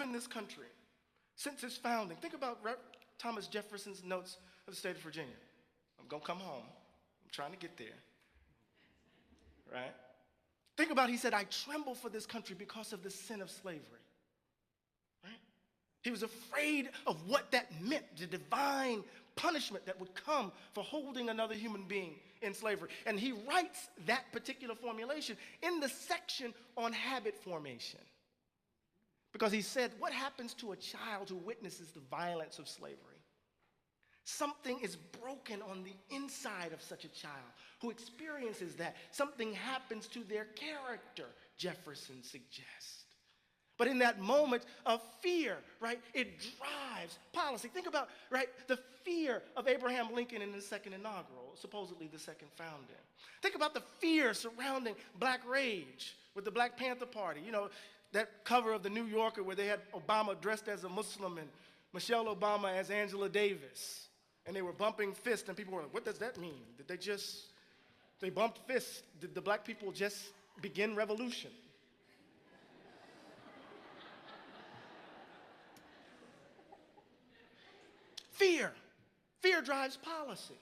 in this country since its founding. Think about Thomas Jefferson's notes of the state of Virginia. I'm going to come home. I'm trying to get there. Right? Think about, he said, I tremble for this country because of the sin of slavery. Right? He was afraid of what that meant, the divine punishment that would come for holding another human being in slavery. And he writes that particular formulation in the section on habit formation. Because he said, what happens to a child who witnesses the violence of slavery? Something is broken on the inside of such a child who experiences that. Something happens to their character, Jefferson suggests. But in that moment of fear, right, it drives policy. Think about, right, the fear of Abraham Lincoln in the second inaugural, supposedly the second founding. Think about the fear surrounding Black rage with the Black Panther Party. You know, that cover of the New Yorker where they had Obama dressed as a Muslim and Michelle Obama as Angela Davis. And they were bumping fists, and people were like, what does that mean? Did they bumped fists? Did the Black people just begin revolution? Fear. Fear drives policy.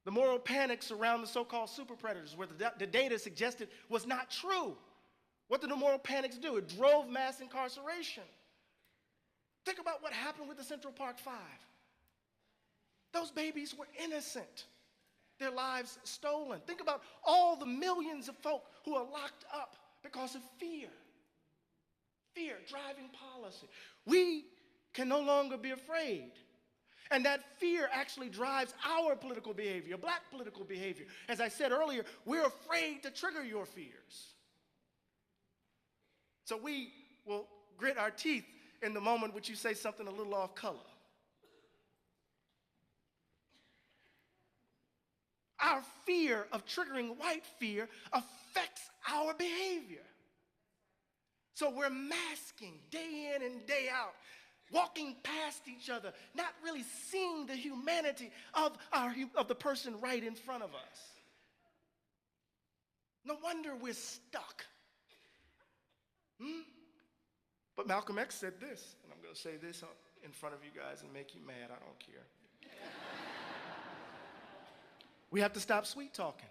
The moral panics around the so-called super predators, where the data suggested was not true. What did the moral panics do? It drove mass incarceration. Think about what happened with the Central Park Five. Those babies were innocent. Their lives stolen. Think about all the millions of folk who are locked up because of fear. Fear driving policy. We can no longer be afraid. And that fear actually drives our political behavior, Black political behavior. As I said earlier, we're afraid to trigger your fears. So we will grit our teeth in the moment which you say something a little off color. Our fear of triggering white fear affects our behavior. So we're masking day in and day out, walking past each other, not really seeing the humanity of the person right in front of us. No wonder we're stuck. But Malcolm X said this, and I'm going to say this in front of you guys and make you mad. I don't care. We have to stop sweet talking.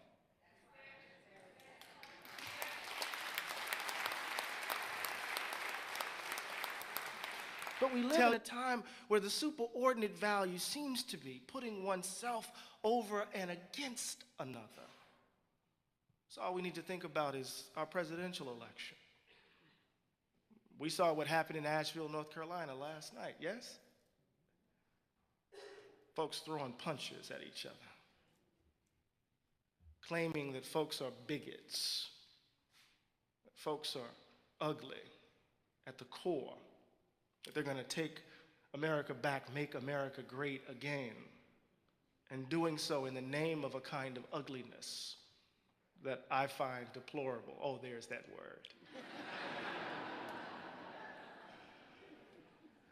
But we live in a time where the superordinate value seems to be putting oneself over and against another. So all we need to think about is our presidential election. We saw what happened in Asheville, North Carolina last night, yes? Folks throwing punches at each other, claiming that folks are bigots, that folks are ugly at the core, that they're going to take America back, make America great again, and doing so in the name of a kind of ugliness that I find deplorable. Oh, there's that word.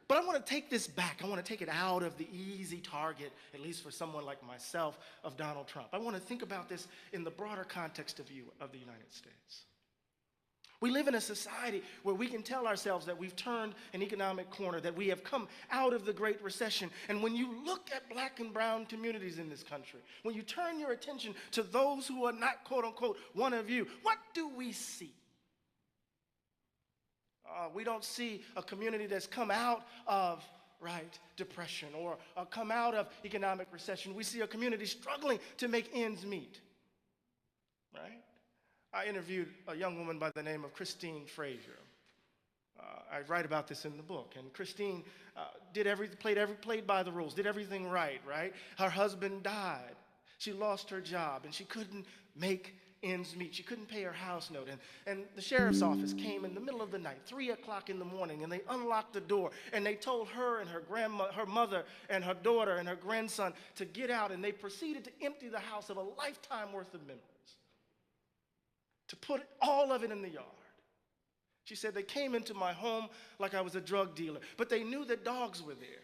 But I want to take this back. I want to take it out of the easy target, at least for someone like myself, of Donald Trump. I want to think about this in the broader context of the United States. We live in a society where we can tell ourselves that we've turned an economic corner, that we have come out of the Great Recession. And when you look at Black and brown communities in this country, when you turn your attention to those who are not, quote unquote, one of you, what do we see? We don't see a community that's come out of, depression or come out of economic recession. We see a community struggling to make ends meet, right? I interviewed a young woman by the name of Christine Frazier. I write about this in the book. And Christine played by the rules, did everything right? Her husband died. She lost her job, and she couldn't make ends meet. She couldn't pay her house note. And the sheriff's office came in the middle of the night, 3 o'clock in the morning, and they unlocked the door, and they told her and her mother and her daughter and her grandson to get out, and they proceeded to empty the house of a lifetime worth of memories, to put all of it in the yard. She said, they came into my home like I was a drug dealer, but they knew that dogs were there.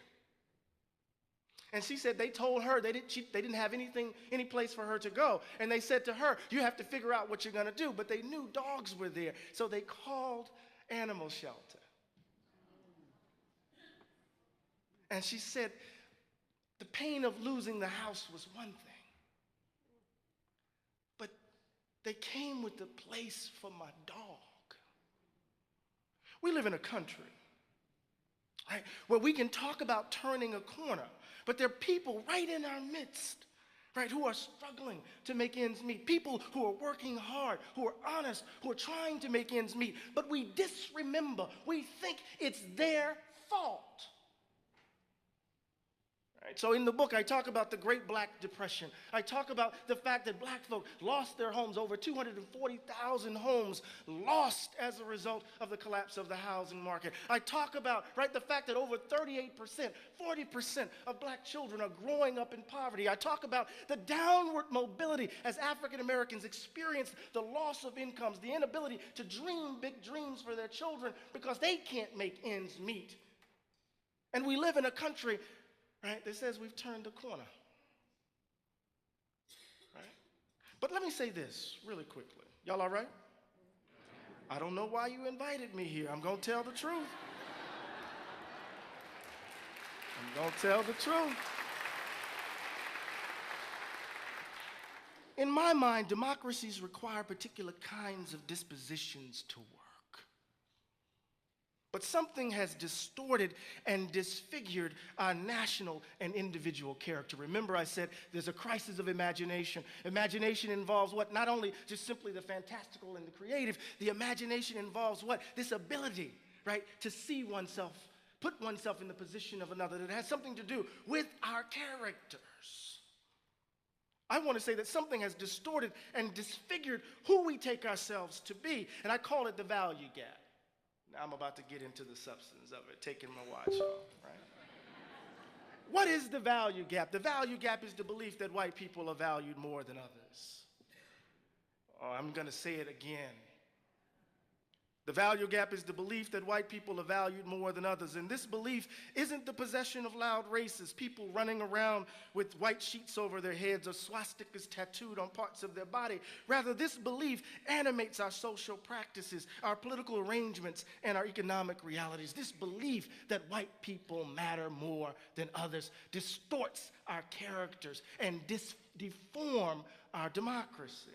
And she said they told her they didn't have any place for her to go. And they said to her, you have to figure out what you're going to do. But they knew dogs were there. So they called animal shelter. And she said the pain of losing the house was one thing, but they came with the place for my dog. We live in a country, right, where we can talk about turning a corner, but there are people right in our midst, right, who are struggling to make ends meet, people who are working hard, who are honest, who are trying to make ends meet, but we disremember, we think it's their fault. Right? So in the book, I talk about the Great Black Depression. I talk about the fact that black folk lost their homes, over 240,000 homes lost as a result of the collapse of the housing market. I talk about, right, the fact that over 38%, 40% of black children are growing up in poverty. I talk about the downward mobility as African Americans experience the loss of incomes, the inability to dream big dreams for their children because they can't make ends meet. And we live in a country, right, that says we've turned the corner. Right? But let me say this really quickly. Y'all all right? I don't know why you invited me here. I'm going to tell the truth. I'm going to tell the truth. In my mind, democracies require particular kinds of dispositions to work. But something has distorted and disfigured our national and individual character. Remember, I said there's a crisis of imagination. Imagination involves what? Not only just simply the fantastical and the creative, the imagination involves what? This ability, right, to see oneself, put oneself in the position of another. That has something to do with our characters. I want to say that something has distorted and disfigured who we take ourselves to be, and I call it the value gap. Now I'm about to get into the substance of it, taking my watch off, right? What is the value gap? The value gap is the belief that white people are valued more than others. Oh, I'm going to say it again. The value gap is the belief that white people are valued more than others. And this belief isn't the possession of loud racists, people running around with white sheets over their heads or swastikas tattooed on parts of their body. Rather, this belief animates our social practices, our political arrangements, and our economic realities. This belief that white people matter more than others distorts our characters and deform our democracy.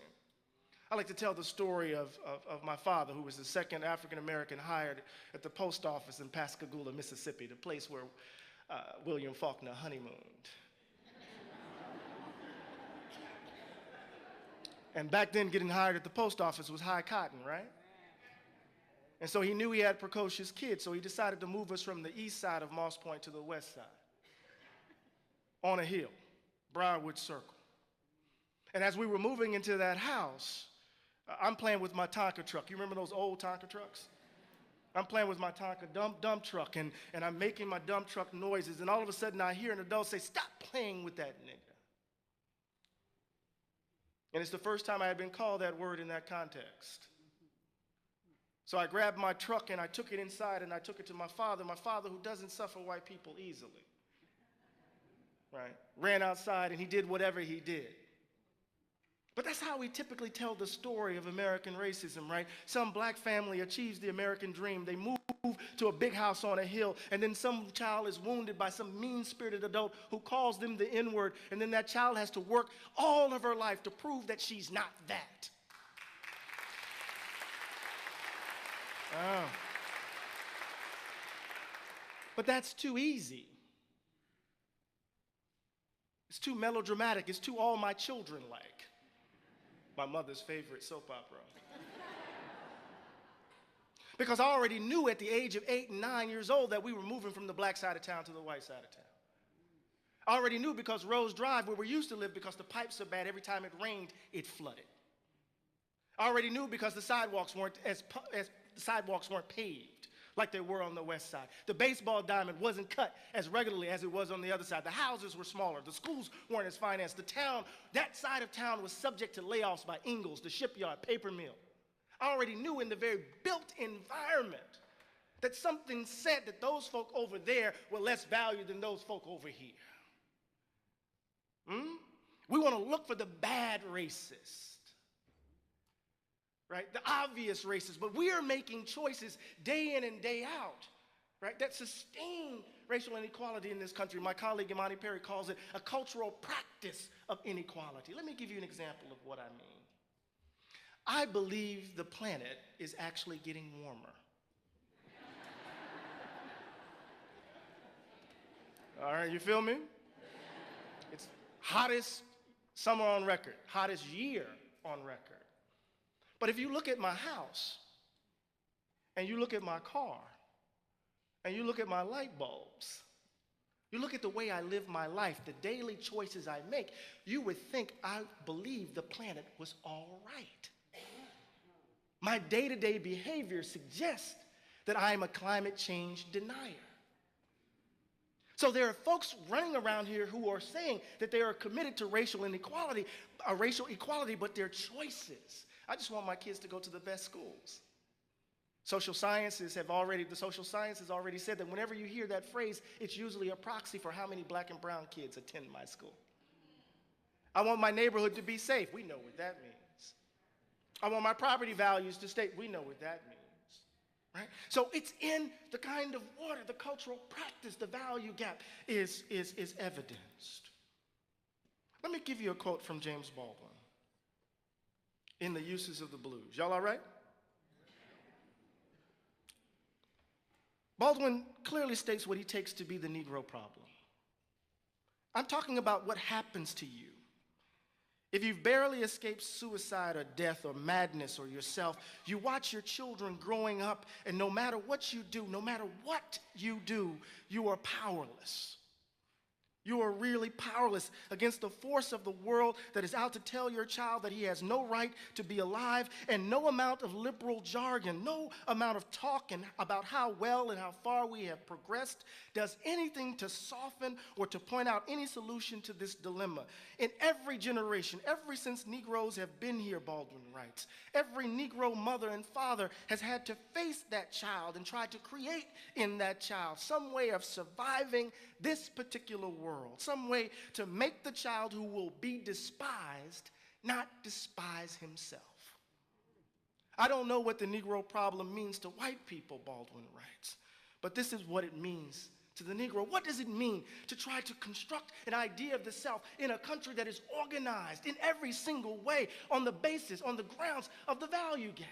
I like to tell the story of my father, who was the second African-American hired at the post office in Pascagoula, Mississippi, the place where William Faulkner honeymooned. And back then, getting hired at the post office was high cotton, right? And so he knew he had precocious kids, so he decided to move us from the east side of Moss Point to the west side, on a hill, Briarwood Circle. And as we were moving into that house, I'm playing with my Tonka truck. You remember those old Tonka trucks? I'm playing with my Tonka dump truck, and I'm making my dump truck noises, and all of a sudden I hear an adult say, "Stop playing with that nigga." And it's the first time I had been called that word in that context. So I grabbed my truck and I took it inside and I took it to my father who doesn't suffer white people easily. Right? Ran outside and he did whatever he did. But that's how we typically tell the story of American racism, right? Some black family achieves the American dream. They move to a big house on a hill, and then some child is wounded by some mean-spirited adult who calls them the N-word, and then that child has to work all of her life to prove that she's not that. Oh. But that's too easy. It's too melodramatic. It's too all my children-like. My mother's favorite soap opera. Because I already knew at the age of 8 and 9 years old that we were moving from the black side of town to the white side of town. I already knew because Rose Drive, where we used to live, because the pipes are bad, every time it rained, it flooded. I already knew because the sidewalks weren't paved like they were on the west side. The baseball diamond wasn't cut as regularly as it was on the other side. The houses were smaller. The schools weren't as financed. The town, that side of town was subject to layoffs by Ingalls, the shipyard, paper mill. I already knew in the very built environment that something said that those folk over there were less valued than those folk over here. We want to look for the bad racist. right? The obvious racism, but we are making choices day in and day out, right, that sustain racial inequality in this country. My colleague Imani Perry calls it a cultural practice of inequality. Let me give you an example of what I mean. I believe the planet is actually getting warmer. All right, you feel me? It's hottest summer on record, hottest year on record. But if you look at my house, and you look at my car, and you look at my light bulbs, you look at the way I live my life, the daily choices I make, you would think I believe the planet was all right. My day-to-day behavior suggests that I am a climate change denier. So there are folks running around here who are saying that they are committed to racial inequality, but their choices. I just want my kids to go to the best schools. The social sciences have already said that whenever you hear that phrase, it's usually a proxy for how many black and brown kids attend my school. I want my neighborhood to be safe. We know what that means. I want my property values to stay. We know what that means. Right? So it's in the kind of water, the cultural practice, the value gap is evidenced. Let me give you a quote from James Baldwin in The Uses of the Blues. Y'all all right? Baldwin clearly states what he takes to be the Negro problem. I'm talking about what happens to you if you've barely escaped suicide or death or madness or yourself. You watch your children growing up, and no matter what you do, you are powerless. You are really powerless against the force of the world that is out to tell your child that he has no right to be alive, and no amount of liberal jargon, no amount of talking about how well and how far we have progressed does anything to soften or to point out any solution to this dilemma. In every generation, ever since Negroes have been here, Baldwin writes, every Negro mother and father has had to face that child and try to create in that child some way of surviving this particular world, some way to make the child who will be despised not despise himself. I don't know what the Negro problem means to white people, Baldwin writes, but this is what it means to the Negro. What does it mean to try to construct an idea of the South in a country that is organized in every single way on the basis, on the grounds of the value gap?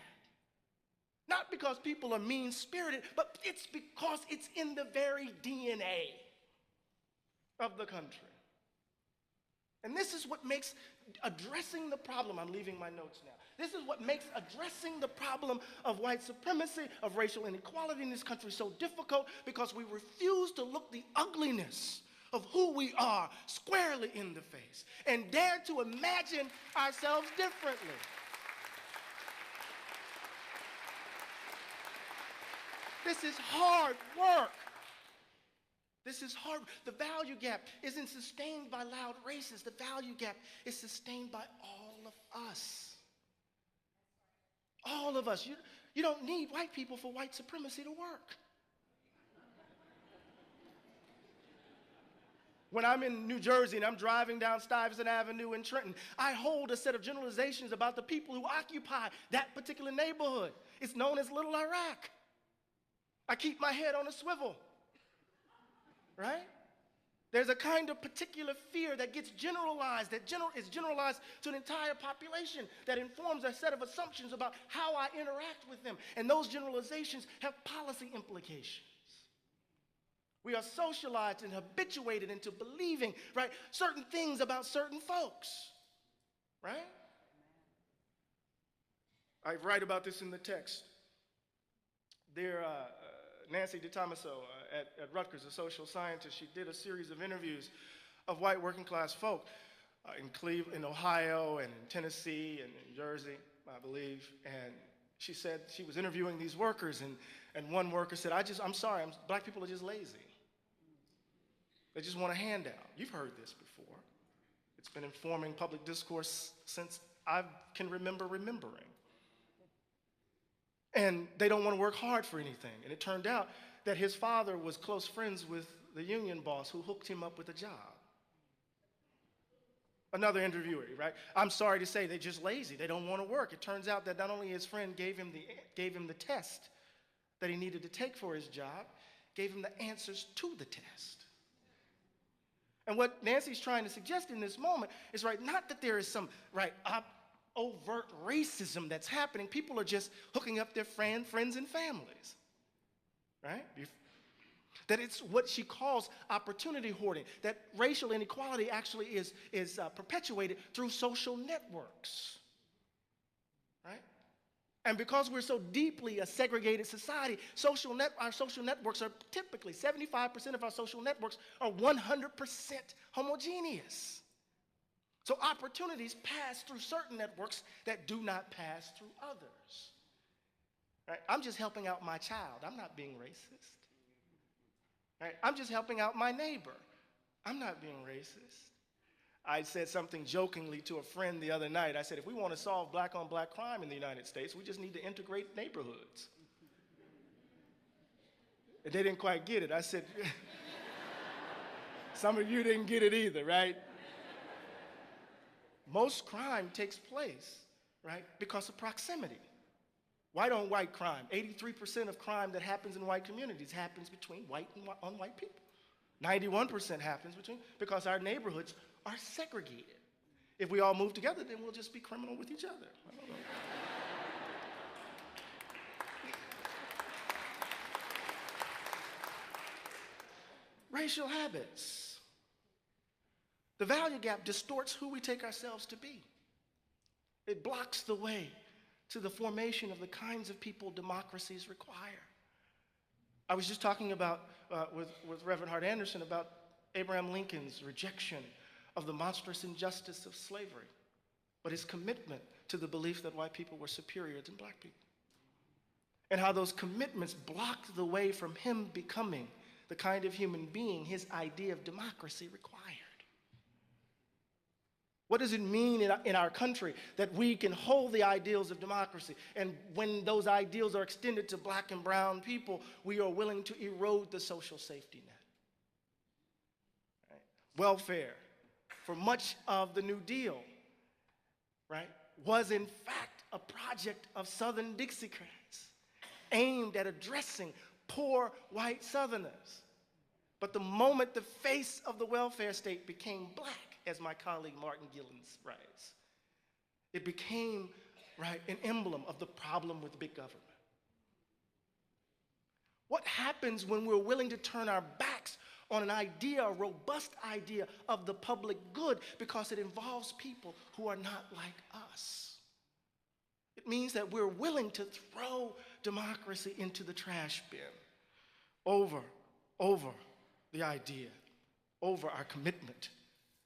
Not because people are mean-spirited, but it's because it's in the very DNA of the country. And this is what makes addressing the problem, I'm leaving my notes now. This is what makes addressing the problem of white supremacy, of racial inequality in this country so difficult, because we refuse to look the ugliness of who we are squarely in the face and dare to imagine ourselves differently. This is hard work. This is hard. The value gap isn't sustained by loud races. The value gap is sustained by all of us. All of us. You don't need white people for white supremacy to work. When I'm in New Jersey and I'm driving down Stuyvesant Avenue in Trenton, I hold a set of generalizations about the people who occupy that particular neighborhood. It's known as Little Iraq. I keep my head on a swivel. Right? There's a kind of particular fear that gets generalized, that is generalized to an entire population, that informs a set of assumptions about how I interact with them. And those generalizations have policy implications. We are socialized and habituated into believing, right, certain things about certain folks. Right? I write about this in the text. Nancy DeTomaso at Rutgers, a social scientist, she did a series of interviews of white working class folk in Cleveland, in Ohio, and in Tennessee, and in Jersey, I believe. And she said she was interviewing these workers, and one worker said, I'm sorry, black people are just lazy. They just want a handout. You've heard this before. It's been informing public discourse since I can remember remembering. And they don't want to work hard for anything. And it turned out that his father was close friends with the union boss who hooked him up with a job. Another interviewer, right? I'm sorry to say they're just lazy. They don't want to work. It turns out that not only his friend gave him the test that he needed to take for his job, gave him the answers to the test. And what Nancy's trying to suggest in this moment is, right, not that there is some, right, overt racism that's happening. People are just hooking up their friends and families, right? That it's what she calls opportunity hoarding, that racial inequality actually is perpetuated through social networks, right? And because we're so deeply a segregated society, our social networks are typically, 75% of our social networks are 100% homogeneous. So opportunities pass through certain networks that do not pass through others. Right? I'm just helping out my child. I'm not being racist. Right? I'm just helping out my neighbor. I'm not being racist. I said something jokingly to a friend the other night. I said, if we want to solve black-on-black crime in the United States, we just need to integrate neighborhoods. And they didn't quite get it. I said, some of you didn't get it either, right? Most crime takes place, right, because of proximity. White on white crime. 83% of crime that happens in white communities happens between white and unwhite people. 91% happens because our neighborhoods are segregated. If we all move together, then we'll just be criminal with each other. I don't know. Racial habits. The value gap distorts who we take ourselves to be. It blocks the way to the formation of the kinds of people democracies require. I was just talking about, with Reverend Hart Anderson, about Abraham Lincoln's rejection of the monstrous injustice of slavery, but his commitment to the belief that white people were superior than black people. And how those commitments blocked the way from him becoming the kind of human being his idea of democracy required. What does it mean in our country that we can hold the ideals of democracy, and when those ideals are extended to black and brown people, we are willing to erode the social safety net? Right? Welfare, for much of the New Deal, right, was in fact a project of Southern Dixiecrats aimed at addressing poor white Southerners. But the moment the face of the welfare state became black, as my colleague Martin Gillens writes, it became, right, an emblem of the problem with big government. What happens when we're willing to turn our backs on an idea, a robust idea of the public good, because it involves people who are not like us? It means that we're willing to throw democracy into the trash bin over the idea, over our commitment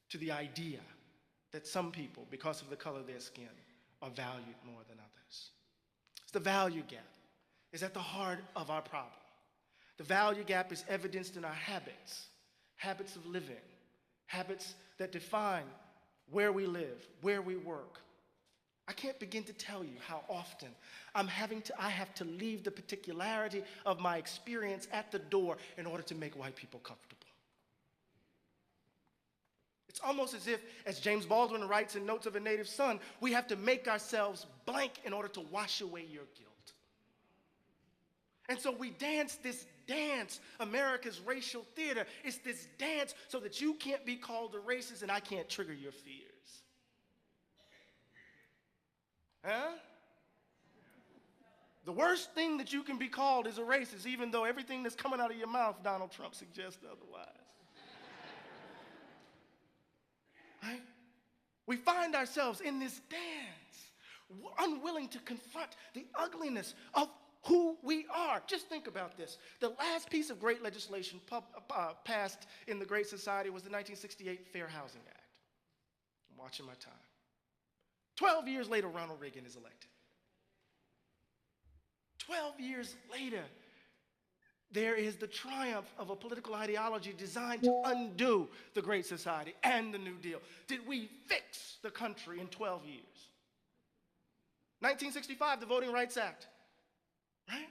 to the idea that some people, because of the color of their skin, are valued more than others. It's the value gap. It's at the heart of our problem. The value gap is evidenced in our habits of living, habits that define where we live, where we work. I can't begin to tell you how often I have to leave the particularity of my experience at the door in order to make white people comfortable. It's almost as if, as James Baldwin writes in Notes of a Native Son, we have to make ourselves blank in order to wash away your guilt. And so we dance this dance, America's racial theater. It's this dance so that you can't be called a racist and I can't trigger your fears. Huh? The worst thing that you can be called is a racist, even though everything that's coming out of your mouth, Donald Trump suggests otherwise. Right? We find ourselves in this dance, unwilling to confront the ugliness of who we are. Just think about this. The last piece of great legislation passed in the Great Society was the 1968 Fair Housing Act. I'm watching my time. 12 years later, Ronald Reagan is elected. 12 years later, there is the triumph of a political ideology designed to undo the Great Society and the New Deal. Did we fix the country in 12 years? 1965, the Voting Rights Act, right?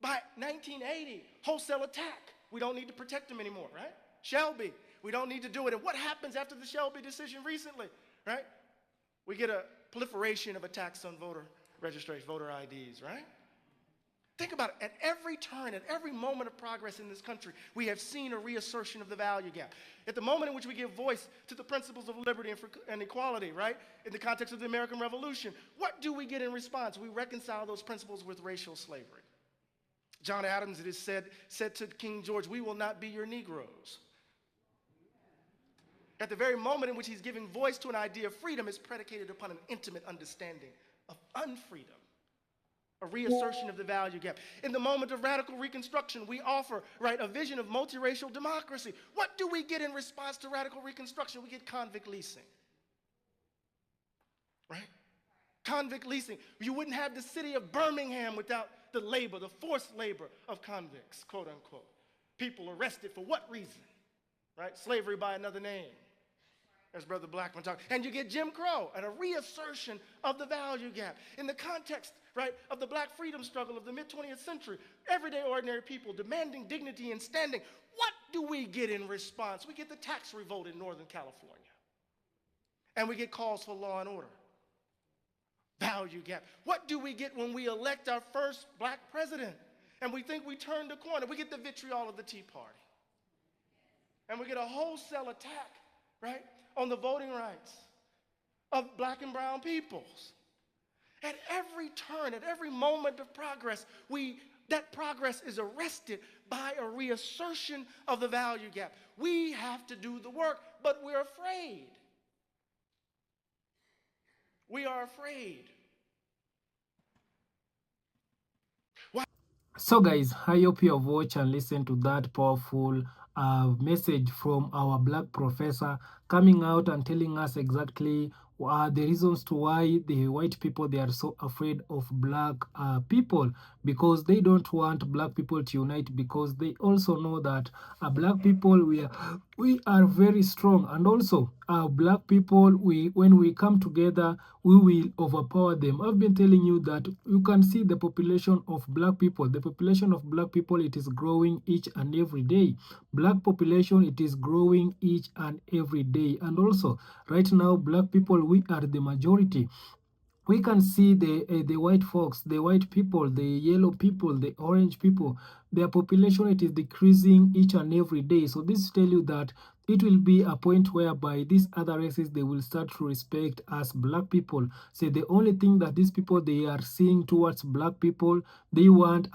By 1980, wholesale attack. We don't need to protect them anymore, right? Shelby. We don't need to do it. And what happens after the Shelby decision recently, right? We get a proliferation of attacks on voter registration, voter IDs, right? Think about it. At every turn, at every moment of progress in this country, we have seen a reassertion of the value gap. At the moment in which we give voice to the principles of liberty and equality, right, in the context of the American Revolution, what do we get in response? We reconcile those principles with racial slavery. John Adams, it is said to King George, "We will not be your Negroes." At the very moment in which he's giving voice to an idea of freedom is predicated upon an intimate understanding of unfreedom, a reassertion of the value gap. In the moment of radical reconstruction, we offer, right, a vision of multiracial democracy. What do we get in response to radical reconstruction? We get convict leasing, right? Convict leasing. You wouldn't have the city of Birmingham without the labor, the forced labor of convicts, quote unquote. People arrested for what reason, right? Slavery by another name, as Brother Blackman talked. And you get Jim Crow and a reassertion of the value gap. In the context, right, of the black freedom struggle of the mid-20th century, everyday ordinary people demanding dignity and standing. What do we get in response? We get the tax revolt in Northern California. And we get calls for law and order. Value gap. What do we get when we elect our first black president and we think we turned the corner? We get the vitriol of the Tea Party. And we get a wholesale attack, right, on the voting rights of black and brown peoples. At every turn, at every moment of progress, that progress is arrested by a reassertion of the value gap. We have to do the work, but we're afraid. We are afraid. So guys, I hope you have watched and listened to that powerful message from our black professor coming out and telling us exactly the reasons to why the white people, they are so afraid of black people, because they don't want black people to unite, because they also know that black people, we are very strong, and also black people, when we come together, we will overpower them. I've been telling you that you can see the population of black people. The population of black people, it is growing each and every day. Black population, it is growing each and every day. And also, right now, black people, we are the majority. We can see the white folks, the white people, the yellow people, the orange people. Their population, it is decreasing each and every day. So this tell you that it will be a point whereby these other races, they will start to respect us black people. So the only thing that these people, they are seeing towards black people, they want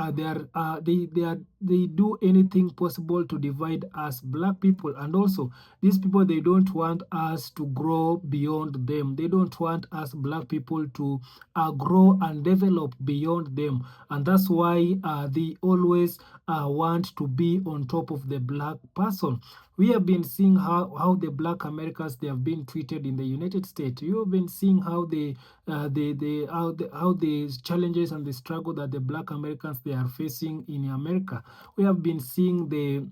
they do anything possible to divide us black people. And also, these people, they don't want us to grow beyond them. They don't want us black people to grow and develop beyond them. And that's why they always want to be on top of the black person. We have been seeing how the black Americans, they have been treated in the United States. You have been seeing how how the challenges and the struggle that the black Americans, they are facing in America. We have been seeing the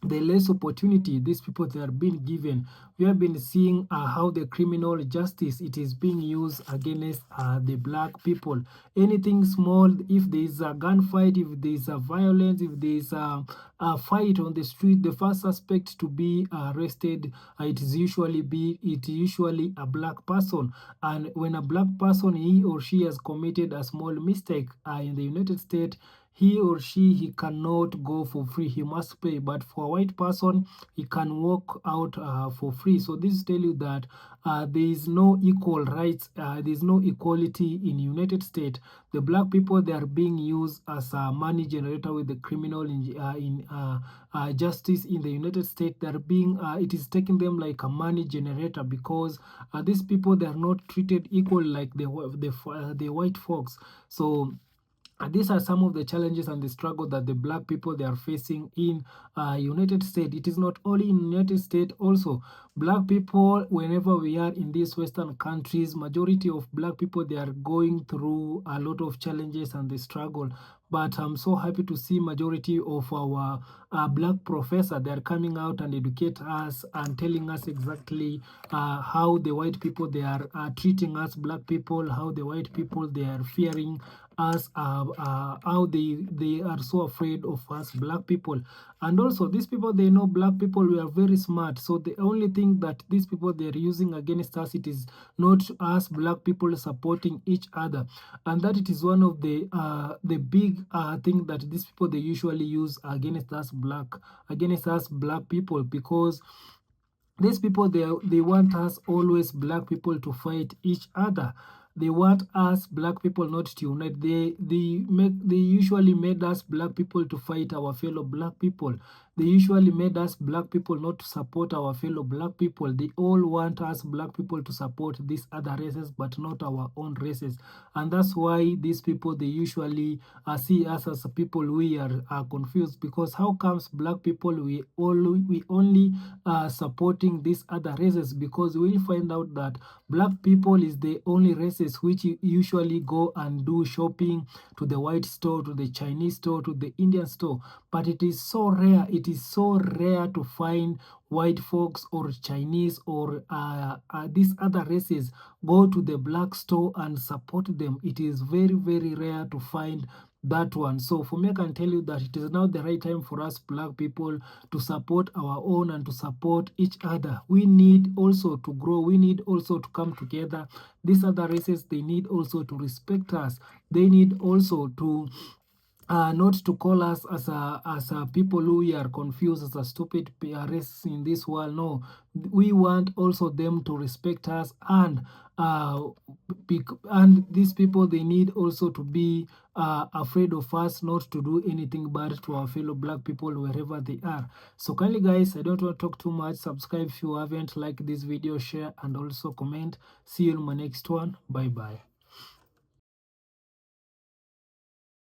less opportunity these people, they are being given. We have been seeing how the criminal justice, it is being used against the black people. Anything small, if there is a gunfight, if there is a violence, if there is a fight on the street, the first suspect to be arrested, it is usually a black person. And when a black person, he or she has committed a small mistake in the United States, he or he cannot go for free. He must pay. But for a white person, he can walk out for free. So this tell you that there is no equal rights. There is no equality in United States. The black people, they are being used as a money generator with the criminal in justice in the United States. They are being it is taking them like a money generator, because these people, they are not treated equal like the white folks. So these are some of the challenges and the struggle that the black people, they are facing in United States. It is not only in United States, also black people, whenever we are in these Western countries, majority of black people, they are going through a lot of challenges and the struggle. But I'm so happy to see majority of our black professor, they are coming out and educate us and telling us exactly how the white people, they are treating us black people, how the white people, they are fearing us, how they are so afraid of us black people. And also these people, they know black people, we are very smart, so the only thing that these people they're using against us, it is not us black people supporting each other. And that it is one of the big thing that these people they usually use against us black people, because these people, they want us always black people to fight each other. They want us black people not to unite. They usually made us black people to fight our fellow black people. They usually made us black people not to support our fellow black people. They all want us black people to support these other races, but not our own races. And that's why these people, they usually see us as people we are confused, because how comes black people we only supporting these other races? Because we'll find out that black people is the only races which usually go and do shopping to the white store, to the Chinese store, to the Indian store. But it is so rare, to find white folks or Chinese or these other races go to the black store and support them. It is very, very rare to find that one. So for me, I can tell you that it is now the right time for us black people to support our own and to support each other. We need also to grow. We need also to come together. These other races, they need also to respect us. They need also to not to call us as a people who we are confused, as a stupid race in this world. No, we want also them to respect us, uh, and these people, they need also to be afraid of us, not to do anything bad to our fellow black people wherever they are. So kindly guys, I don't want to talk too much. Subscribe if you haven't, like this video, share, and also comment. See you in my next one. Bye bye.